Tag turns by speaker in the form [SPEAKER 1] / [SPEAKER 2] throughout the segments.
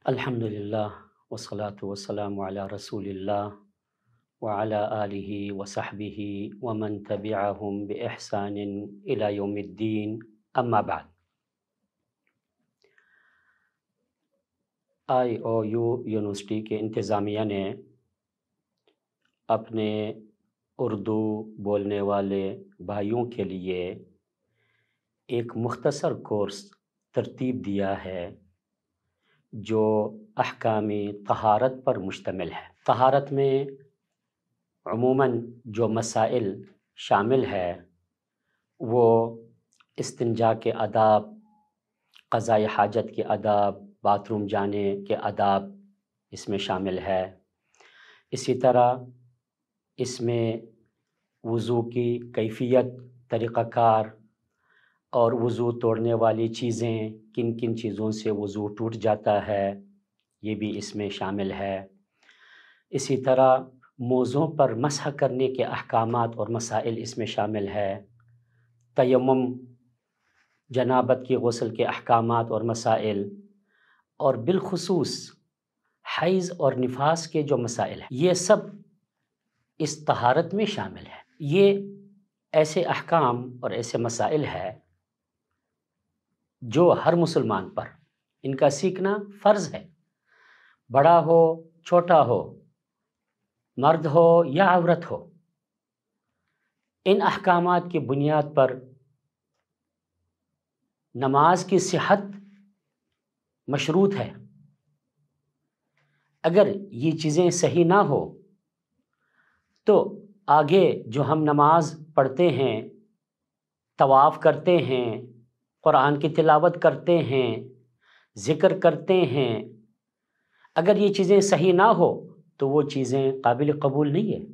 [SPEAKER 1] الحمدللہ والصلاة والسلام علی رسول اللہ وعلی آلہ وصحبہ ومن تبعہم بإحسان الی یوم الدین، اما بعد۔ IOU یونیورسٹی کے انتظامیہ نے اپنے اردو بولنے والے بھائیوں کے لیے ایک مختصر کورس ترتیب دیا ہے جو احکام طہارت پر مشتمل ہے۔ طہارت میں عموماً جو مسائل شامل ہے وہ استنجا کے آداب، قضاء حاجت کے آداب، باتھ روم جانے کے آداب اس میں شامل ہے۔ اسی طرح اس میں وضو کی کیفیت، طریقہ کار اور وضو توڑنے والی چیزیں، کن کن چیزوں سے وضو ٹوٹ جاتا ہے، یہ بھی اس میں شامل ہے۔ اسی طرح موضوع پر مسح کرنے کے احکامات اور مسائل اس میں شامل ہے۔ تیمم، جنابت کی غسل کے احکامات اور مسائل، اور بالخصوص حیض اور نفاس کے جو مسائل ہیں یہ سب اس طہارت میں شامل ہے۔ یہ ایسے احکام اور ایسے مسائل ہے جو ہر مسلمان پر ان کا سیکھنا فرض ہے، بڑا ہو چھوٹا ہو، مرد ہو یا عورت ہو۔ ان احکامات کی بنیاد پر نماز کی صحت مشروط ہے۔ اگر یہ چیزیں صحیح نہ ہو تو آگے جو ہم نماز پڑھتے ہیں، طواف کرتے ہیں، قرآن کی تلاوت کرتے ہیں، ذکر کرتے ہیں، اگر یہ چیزیں صحیح نہ ہو تو وہ چیزیں قابل قبول نہیں ہے،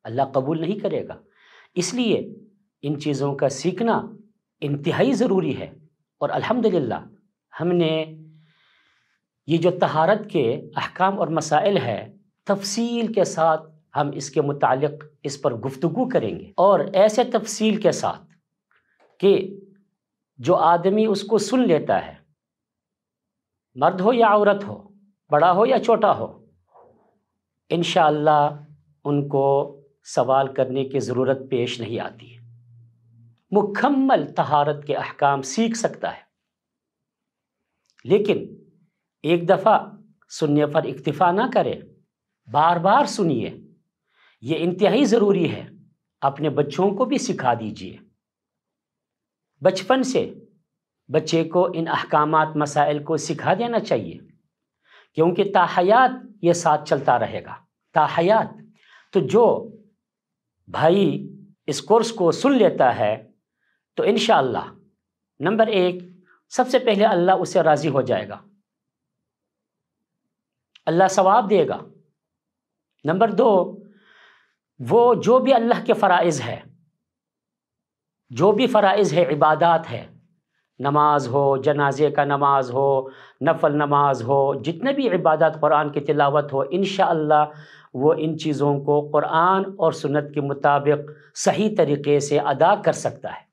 [SPEAKER 1] اللہ قبول نہیں کرے گا۔ اس لیے ان چیزوں کا سیکھنا انتہائی ضروری ہے، اور الحمدللہ ہم نے یہ جو طہارت کے احکام اور مسائل ہے تفصیل کے ساتھ ہم اس کے متعلق اس پر گفتگو کریں گے، اور ایسے تفصیل کے ساتھ کہ جو آدمی اس کو سن لیتا ہے، مرد ہو یا عورت ہو، بڑا ہو یا چھوٹا ہو، انشاءاللہ ان کو سوال کرنے کی ضرورت پیش نہیں آتی ہے، مکمل طہارت کے احکام سیکھ سکتا ہے۔ لیکن ایک دفعہ سننے پر اکتفا نہ کرے، بار بار سنیے، یہ انتہائی ضروری ہے۔ اپنے بچوں کو بھی سکھا دیجیے، بچپن سے بچے کو ان احکامات مسائل کو سکھا دینا چاہیے، کیونکہ تا حیات یہ ساتھ چلتا رہے گا، تا حیات۔ تو جو بھائی اس کورس کو سن لیتا ہے تو انشاءاللہ نمبر 1، سب سے پہلے اللہ اس سے راضی ہو جائے گا، اللہ ثواب دے گا۔ نمبر 2، وہ جو بھی اللہ کے فرائض ہے، جو بھی فرائض ہے، عبادات ہے، نماز ہو، جنازے کا نماز ہو، نفل نماز ہو، جتنے بھی عبادات، قرآن کی تلاوت ہو، انشاءاللہ وہ ان چیزوں کو قرآن اور سنت کے مطابق صحیح طریقے سے ادا کر سکتا ہے۔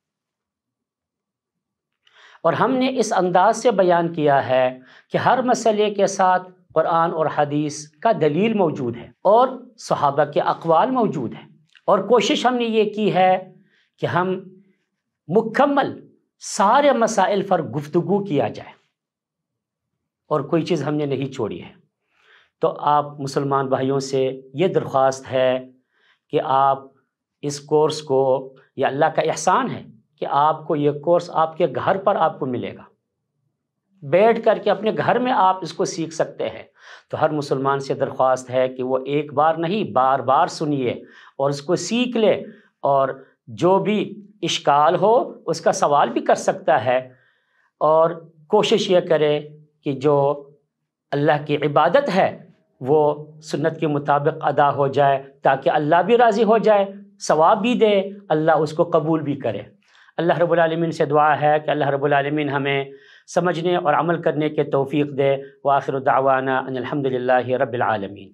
[SPEAKER 1] اور ہم نے اس انداز سے بیان کیا ہے کہ ہر مسئلے کے ساتھ قرآن اور حدیث کا دلیل موجود ہے اور صحابہ کے اقوال موجود ہیں، اور کوشش ہم نے یہ کی ہے کہ ہم مکمل سارے مسائل پر گفتگو کیا جائے، اور کوئی چیز ہم نے نہیں چھوڑی ہے۔ تو آپ مسلمان بھائیوں سے یہ درخواست ہے کہ آپ اس کورس کو، یہ اللہ کا احسان ہے کہ آپ کو یہ کورس آپ کے گھر پر آپ کو ملے گا، بیٹھ کر کے اپنے گھر میں آپ اس کو سیکھ سکتے ہیں۔ تو ہر مسلمان سے درخواست ہے کہ وہ ایک بار نہیں، بار بار سنیے اور اس کو سیکھ لے، اور جو بھی اشکال ہو اس کا سوال بھی کر سکتا ہے، اور کوشش یہ کرے کہ جو اللہ کی عبادت ہے وہ سنت کے مطابق ادا ہو جائے، تاکہ اللہ بھی راضی ہو جائے، ثواب بھی دے، اللہ اس کو قبول بھی کرے۔ اللہ رب العالمین سے دعا ہے کہ اللہ رب العالمین ہمیں سمجھنے اور عمل کرنے کے توفیق دے۔ وآخر دعوانا ان الحمدللہ رب العالمین۔